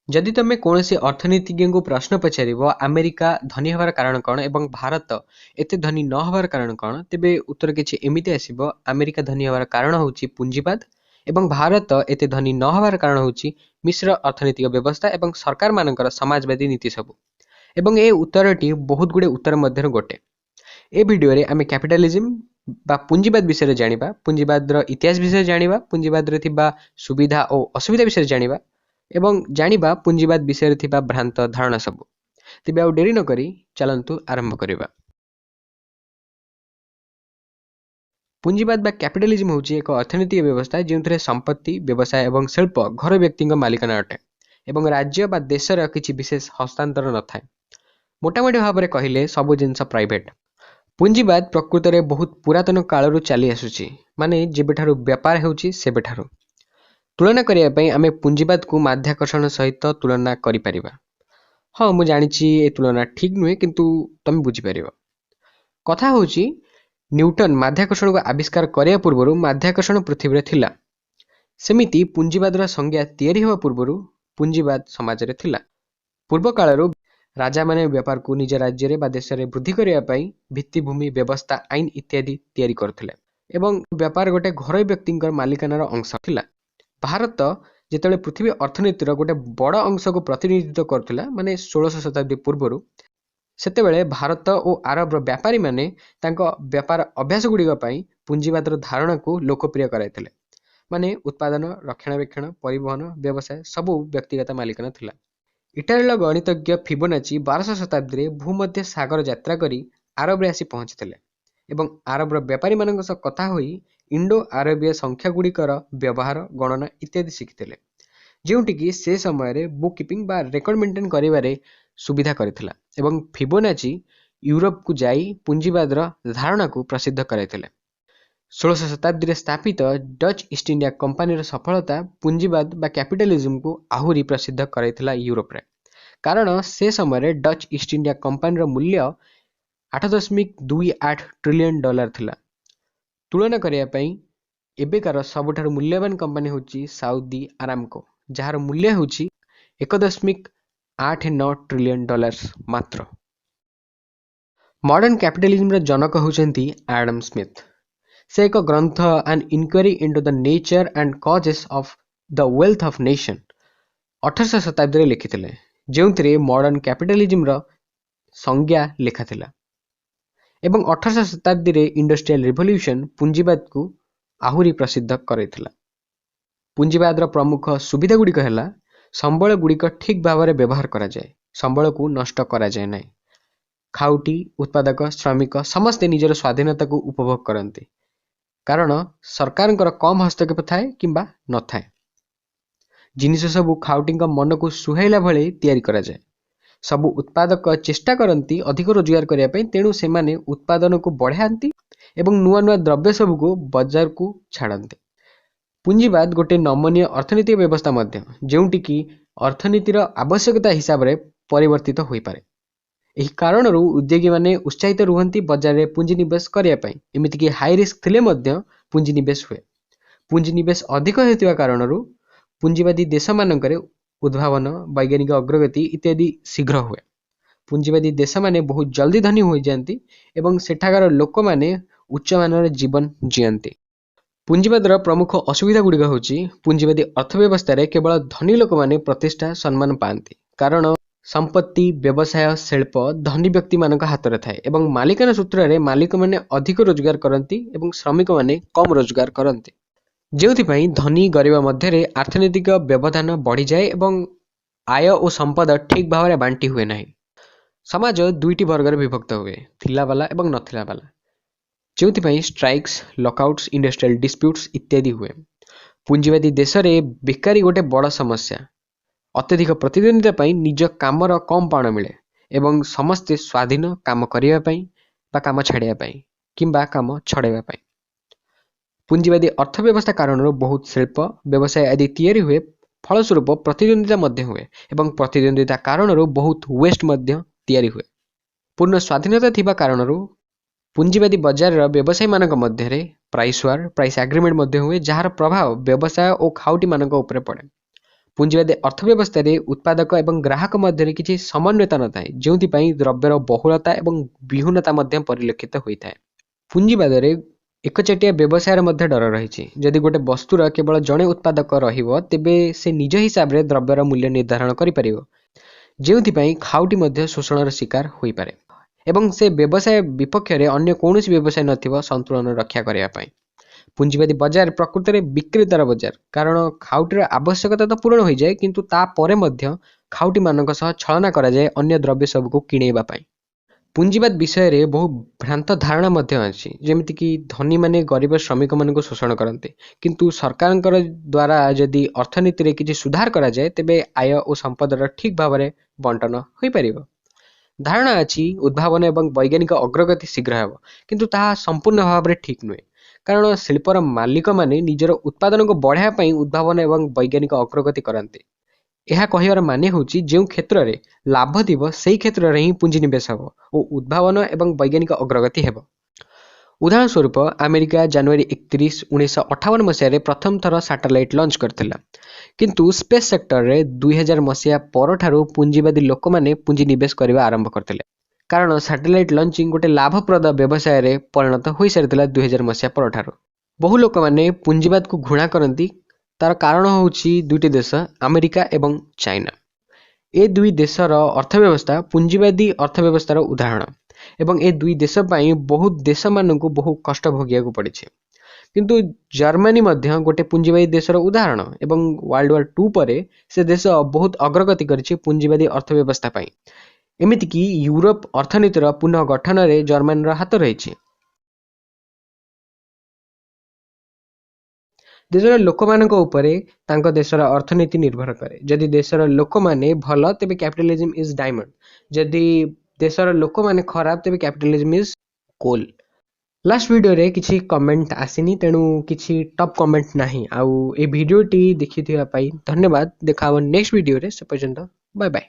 जदि तुमे कौनसी अर्थनीतिज्ञ को प्रश्न पचारिबो अमेरिका धनी हबार कारण कौन एवं भारत एते धनी न हबार कारण कौन तेबे उत्तर किछि एमिति आसीबो अमेरिका धनी हबार कारण होउछि पुंजीवाद एवं भारत एते धनी न हबार कारण होउछि मिश्र अर्थनैतिक व्यवस्था एवं सरकार मानकर समाजवादी नीति सबु एवं ए उत्तरटी बहुत गुडे उत्तर मध्यरु गोटे। ए भिडियो रे आमे कैपिटलिज्म बा पुंजीवाद विषय रे जानिबा, पुंजीवाद रो इतिहास विषय जानिबा, पुंजीवाद रे थिबा सुविधा और असुविधा विषय जानिबा एवं जानिबा पुंजीवाद विषय रे थिबा भ्रांत धारणा सबु। तेबे आ डेरी न करी चलंतु आरंभ करिबा। पुंजीवाद बा कैपिटलिज्म होउछि एक अर्थनैतिक व्यवस्था जेउथरे संपत्ति, व्यवसाय एवं शिल्प घर व्यक्तिक मालिकाना अटे एवं राज्य बा देशर किछि विशेष हस्तांतर न थाए। मोटामोटी भाव कहले सबु जिनस प्राइवेट। पुंजीवाद प्रकृत में बहुत पुरातन कालरू चली आसुची, माने जेबेठारु व्यापार हेउची सेबेठारु। तुलना करिया पई आमे पुंजीवाद को माध्याकर्षण सहित तुलना करि परिबा। हाँ मु जानिची ए तुलना ठीक नुहे किंतु तमे बुझी परिबा। कथा होउची न्यूटन माध्याकर्षण को आविष्कार करिया पूर्वरु माध्याकर्षण पृथ्वी रे थिला। सेमिति पुंजीवाद रा संज्ञा तयारी हेबा पूर्वरु पुंजीवाद समाज रे थिला। पूर्व कालरू राजा माने व्यापार को निज राज्य रे बा देश रे वृद्धि करिया पई भित्तिभूमि व्यवस्था आईन इत्यादि तयारी करथिले एवं व्यापार गोटे घर व्यक्तिंकर मालिकानार अंश थिला। भारत जेतेबेले पृथ्वी अर्थनीतिर गोटे बड़ अंश को प्रतिनिधित्व करथिला माने 16 शताब्दी पूर्वरु, सेतेबेले भारत और आरब व्यापारी माने तांको व्यापार अभ्यास गुड़िक पई पुंजीवाद धारणा को लोकप्रिय कराइथिले। माने उत्पादन, रक्षणाबेक्षण, परिवहन, व्यवसाय सबु व्यक्तिगत मालिकाना थिला। इटालीर गणितज्ञ फिबोनाची 1200 शताब्दी रे भूमध्य सागर यात्रा करी आरब रे आसी पहुंचथिले एवं आरबर व्यापारी मानक सह कथा होई इंडो आरबीय संख्या गुड़िकर व्यवहार, गणना इत्यादि शिखिथिले, जेउठी कि से समय रे बुक कीपिंग बा रेकर्ड मेंटेन करिवारे सुविधा करिथिला एवं फिबोनाची यूरोप को जाई पुंजीवाद धारणा को प्रसिद्ध कराइथिले। 16 शताब्दी रे स्थापित डच ईस्ट इंडिया कंपनी सफलता पुंजीवाद बा कैपिटलिज्म को आहुरी प्रसिद्ध कराइथिला यूरोप रे, कारण से समय डच ईस्ट इंडिया कंपनी मूल्य 8.28 ट्रिलियन डॉलर थिला। तुलना करिया पई एबेकार सबुठार मूल्यवान कंपनी होची साउदी आरामको, जहार मूल्य होची 1.89 ट्रिलियन डॉलर मात्र। मॉडर्न कैपिटलिज्म रा जनक होचंती एडम स्मिथ। से एक ग्रंथ an inquiry into the nature and causes of the wealth of nation 18 शताब्दी रे लिखिथिले, जेउथिरे मॉडर्न कैपिटलिज्म रा संज्ञा लेखा थिला एवं 18 शताब्दी रे इंडस्ट्रियल रिवोल्यूशन पुंजीवाद को आहुरी प्रसिद्ध करैथिला। पुंजीवाद रा प्रमुख सुविधा गुड़िक हैला संबल गुड़िक ठीक भाव में व्यवहार करा जाए, संबल को नष्ट करा जाए नहीं। खाउटी, उत्पादक, श्रमिक समस्ते निजर स्वाधीनता को उपभोग करते, कारण सरकार कम हस्तक्षेप थाए किंबा न थाए। जिनिस सबू खाउटी मन को सुहाइला भले तैयारी करा जाए। सबु उत्पादक चेष्टा करती अधिक रोजगार करने, तेणु से माने उत्पादन को बढ़ाती एवं नुआ नुआ द्रव्य सबू को बाजार को छाड़ते। पुंजीवाद गोटे नमनीय अर्थनैतिक व्यवस्था मध्य, जेउठी कि अर्थनीतिर आवश्यकता हिसाब से परिवर्तित हो पारे। एही कारणरू उद्योगी माने उत्साहित रुहंती बाजार रे पुंजी निवेश करिया पई, एमिति कि हाई रिस्क थिले मध्य पुंजी निवेश हुए। पुंजी निवेश अधिक हेतुवा कारणरू पुंजीवादी देश मानकरे उद्भावन, वैज्ञानिक अग्रगति इत्यादि शीघ्र हुए। पुंजीवादी देश माने बहुत जल्दी धनी हो जाती एवं सेठाकार लोक माने उच्च मानर जीवन जीयंती। पुंजीवाद प्रमुख असुविधा गुड़िक होची पुंजीवादी अर्थव्यवस्था रे केवल धनी लोक माने प्रतिष्ठा सम्मान पाती, कारण संपत्ति, व्यवसाय, शिल्प धनी व्यक्ति मानक हाथ रे थाए एवं मालिकाना सूत्र रे मालिक माने अधिक रोजगार करती एवं श्रमिक माने कम रोजगार करती, जेउथिपाई धनी गरीब मध्य आर्थनैतिक व्यवधान बढ़ी जाए एवं आय और संपद ठीक भाव में बांटी हुए नहीं। समाज दुईटी वर्ग विभक्त हुए, थिला वाला एवं नथिला वाला, जेउथिपाई स्ट्राइक्स, लॉकआउट्स, इंडस्ट्रियल डिस्प्यूट्स इत्यादि हुए। पुंजीवादी देश में बेकारी गोटे बड़ समस्या। अत्यधिक प्रतिद्वंदिता पाई निज कामर कम पाण मिले एवं समस्ते स्वाधीन काम करिया पाई बा काम छाड़िया पाई किंबा काम छड़ाइबा पाई। पुंजीवादी अर्थव्यवस्था कारण बहुत शिल्प, व्यवसाय आदि तैयारी हुए, फलस्वरूप प्रतिद्वंदिता मध्य हुए एवं प्रतिद्वंदिता कारण बहुत वेस्ट मध्य तैयारी हुए। पूर्ण स्वाधीनता थिबा कारणरू पुंजीवादी बाजार व्यवसायी मानक मध्य प्राइस वार, प्राइस एग्रीमेंट मध्य हुए, जार प्रभाव व्यवसाय और खाउटी मानक उपरे पड़े। ପୁଞ୍ଜିବାଦୀ ଅର୍ଥବ୍ୟବସ୍ଥାରେ ଉତ୍ପାଦକ ଏବଂ ଗ୍ରାହକ ମଧ୍ୟରେ କିଛି ସମନ୍ୱୟତା ନଥାଏ, ଯେଉଁଥିପାଇଁ ଦ୍ରବ୍ୟର ବହୁଳତା ଏବଂ ବିହୀନତା ମଧ୍ୟ ପରିଲକ୍ଷିତ ହୋଇଥାଏ। ପୁଞ୍ଜିବାଦରେ ଏକଚାଟିଆ ବ୍ୟବସାୟର ମଧ୍ୟ ଡର ରହିଛି। ଯଦି ଗୋଟେ ବସ୍ତୁର କେବଳ ଜଣେ ଉତ୍ପାଦକ ରହିବ, ତେବେ ସେ ନିଜ ହିସାବରେ ଦ୍ରବ୍ୟର ମୂଲ୍ୟ ନିର୍ଦ୍ଧାରଣ କରିପାରିବ, ଯେଉଁଥିପାଇଁ ଖାଉଟି ମଧ୍ୟ ଶୋଷଣର ଶିକାର ହୋଇପାରେ ଏବଂ ସେ ବ୍ୟବସାୟ ବିପକ୍ଷରେ ଅନ୍ୟ କୌଣସି ବ୍ୟବସାୟ ନଥିବ ସନ୍ତୁଳନ ରକ୍ଷା କରିବା ପାଇଁ। ପୁଞ୍ଜିବାଦୀ ବଜାର ପ୍ରକୃତରେ ବିକ୍ରେତାର ବଜାର, କାରଣ ଖାଉଟିର ଆବଶ୍ୟକତା ତ ପୂରଣ ହୋଇଯାଏ, କିନ୍ତୁ ତାପରେ ମଧ୍ୟ ଖାଉଟିମାନଙ୍କ ସହ ଛଳନା କରାଯାଏ ଅନ୍ୟ ଦ୍ରବ୍ୟ ସବୁକୁ କିଣେଇବା ପାଇଁ। ପୁଞ୍ଜିବାଦ ବିଷୟରେ ବହୁ ଭ୍ରାନ୍ତ ଧାରଣା ମଧ୍ୟ ଅଛି, ଯେମିତିକି ଧନୀମାନେ ଗରିବ ଶ୍ରମିକମାନଙ୍କୁ ଶୋଷଣ କରନ୍ତି, କିନ୍ତୁ ସରକାରଙ୍କର ଦ୍ୱାରା ଯଦି ଅର୍ଥନୀତିରେ କିଛି ସୁଧାର କରାଯାଏ, ତେବେ ଆୟ ଓ ସମ୍ପଦର ଠିକ୍ ଭାବରେ ବଣ୍ଟନ ହୋଇପାରିବ। ଧାରଣା ଅଛି ଉଦ୍ଭାବନ ଏବଂ ବୈଜ୍ଞାନିକ ଅଗ୍ରଗତି ଶୀଘ୍ର ହେବ, କିନ୍ତୁ ତାହା ସମ୍ପୂର୍ଣ୍ଣ ଭାବରେ ଠିକ୍ ନୁହେଁ, କାରଣ ଶିଳ୍ପର ମାଲିକମାନେ ନିଜର ଉତ୍ପାଦନକୁ ବଢ଼ାଇବା ପାଇଁ ଉଦ୍ଭାବନ ଏବଂ ବୈଜ୍ଞାନିକ ଅଗ୍ରଗତି କରନ୍ତି। ଏହା କହିବାର ମାନେ ହେଉଛି ଯେଉଁ କ୍ଷେତ୍ରରେ ଲାଭ ଥିବ ସେହି କ୍ଷେତ୍ରରେ ହିଁ ପୁଞ୍ଜିନିବେଶ ହେବ ଓ ଉଦ୍ଭାବନ ଏବଂ ବୈଜ୍ଞାନିକ ଅଗ୍ରଗତି ହେବ। ଉଦାହରଣ ସ୍ୱରୂପ, ଆମେରିକା ଜାନୁଆରୀ 31, 1958 ମସିହାରେ ପ୍ରଥମ ଥର ସାଟେଲାଇଟ୍ ଲଞ୍ଚ କରିଥିଲା, କିନ୍ତୁ ସ୍ପେସ୍ ସେକ୍ଟରରେ 2000 ମସିହା ପରଠାରୁ ପୁଞ୍ଜିବାଦୀ ଲୋକମାନେ ପୁଞ୍ଜିନିବେଶ କରିବା ଆରମ୍ଭ କରିଥିଲେ, କାରଣ ସାଟେଲାଇଟ୍ ଲଞ୍ଚିଂ ଗୋଟେ ଲାଭପ୍ରଦ ବ୍ୟବସାୟରେ ପରିଣତ ହୋଇସାରିଥିଲା 2000 ମସିହା ପରଠାରୁ। ବହୁ ଲୋକମାନେ ପୁଞ୍ଜିବାଦକୁ ଘୃଣା କରନ୍ତି। ତାର କାରଣ ହେଉଛି ଦୁଇଟି ଦେଶ, ଆମେରିକା ଏବଂ ଚାଇନା। ଏ ଦୁଇ ଦେଶର ଅର୍ଥବ୍ୟବସ୍ଥା ପୁଞ୍ଜିବାଦୀ ଅର୍ଥବ୍ୟବସ୍ଥାର ଉଦାହରଣ ଏବଂ ଏ ଦୁଇ ଦେଶ ପାଇଁ ବହୁ ଦେଶମାନଙ୍କୁ ବହୁ କଷ୍ଟ ଭୋଗିବାକୁ ପଡ଼ିଛି। କିନ୍ତୁ ଜର୍ମାନୀ ମଧ୍ୟ ଗୋଟେ ପୁଞ୍ଜିବାଦୀ ଦେଶର ଉଦାହରଣ ଏବଂ ୱାର୍ଲଡ ୱାର୍ 2 ପରେ ସେ ଦେଶ ବହୁତ ଅଗ୍ରଗତି କରିଛି ପୁଞ୍ଜିବାଦୀ ଅର୍ଥବ୍ୟବସ୍ଥା ପାଇଁ। ଏମିତିକି ୟୁରୋପ ଅର୍ଥନୀତିର ପୁନଃ ଗଠନରେ ଜର୍ମାନୀର ହାତ ରହିଛି। ଦେଶର ଲୋକମାନଙ୍କ ଉପରେ ତାଙ୍କ ଦେଶର ଅର୍ଥନୀତି ନିର୍ଭର କରେ। ଯଦି ଦେଶର ଲୋକମାନେ ଭଲ, ତେବେ କ୍ୟାପିଟାଲିଜମ ଇଜ ଡାଇମଣ୍ଡ। ଯଦି ଦେଶର ଲୋକମାନେ ଖରାପ, ତେବେ କ୍ୟାପିଟାଲିଜମ ଇଜ କୋଲ। ଲାଷ୍ଟ ଭିଡ଼ିଓରେ କିଛି କମେଣ୍ଟ ଆସିନି, ତେଣୁ କିଛି ଟପ୍ କମେଣ୍ଟ ନାହିଁ। ଆଉ এই ଭିଡ଼ିଓଟି ଦେଖିଥିବା ପାଇଁ ଧନ୍ୟବାଦ। ଦେଖା ହେବ ନେକ୍ସଟ ଭିଡ଼ିଓରେ। ସେ ପର୍ଯ୍ୟନ୍ତ ବାଏ ବାଏ।